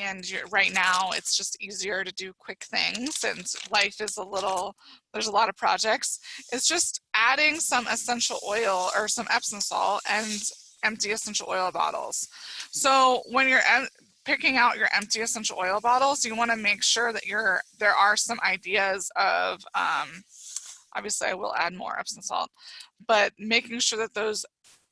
and right now it's just easier to do quick things since life is there's a lot of projects. It's just adding some essential oil or some Epsom salt and empty essential oil bottles. So when you're picking out your empty essential oil bottles, you want to make sure that there are some ideas of, obviously I will add more Epsom salt, but making sure that those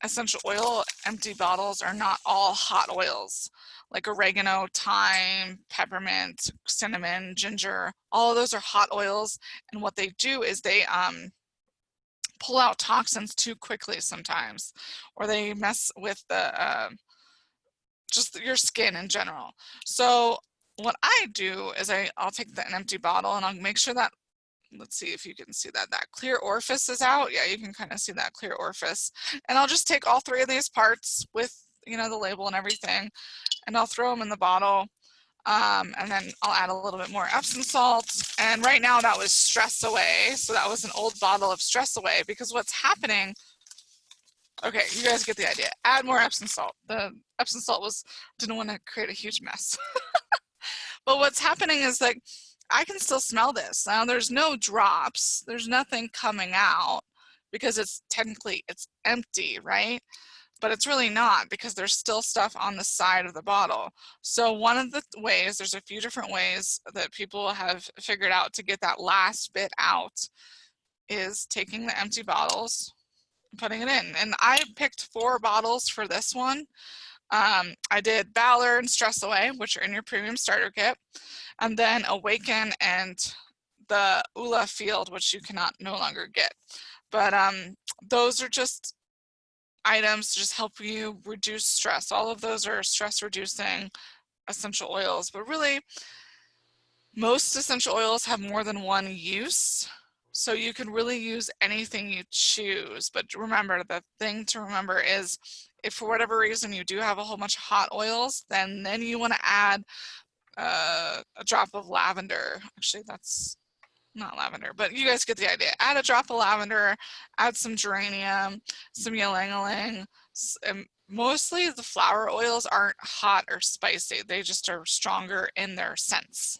essential oil empty bottles are not all hot oils, like oregano, thyme, peppermint, cinnamon, ginger. All of those are hot oils, and what they do is they pull out toxins too quickly sometimes, or they mess with the just your skin in general. So what I do is I'll take an empty bottle and I'll make sure that, let's see if you can see that clear orifice is out. Yeah, you can kind of see that clear orifice. And I'll just take all three of these parts with, you know, the label and everything, and I'll throw them in the bottle. And then I'll add a little bit more Epsom salt. And right now that was Stress Away. So that was an old bottle of Stress Away, because what's happening, okay, you guys get the idea. Add more Epsom salt. The Epsom salt didn't want to create a huge mess. But what's happening is like, I can still smell this. Now there's no drops, there's nothing coming out because it's empty, right? But it's really not, because there's still stuff on the side of the bottle. So one of the ways, there's a few different ways that people have figured out to get that last bit out, is taking the empty bottles, putting it in. And I picked 4 bottles for this one. I did Valor and Stress Away, which are in your premium starter kit, and then Awaken and the Ula Field, which you cannot no longer get. But those are just items to just help you reduce stress. All of those are stress reducing essential oils, but really most essential oils have more than one use. So you can really use anything you choose. But remember, the thing to remember is, if for whatever reason you do have a whole bunch of hot oils, then you want to add a drop of lavender. Actually, that's not lavender, but you guys get the idea. Add a drop of lavender, add some geranium, some ylang-ylang. Mostly the flower oils aren't hot or spicy. They just are stronger in their scents.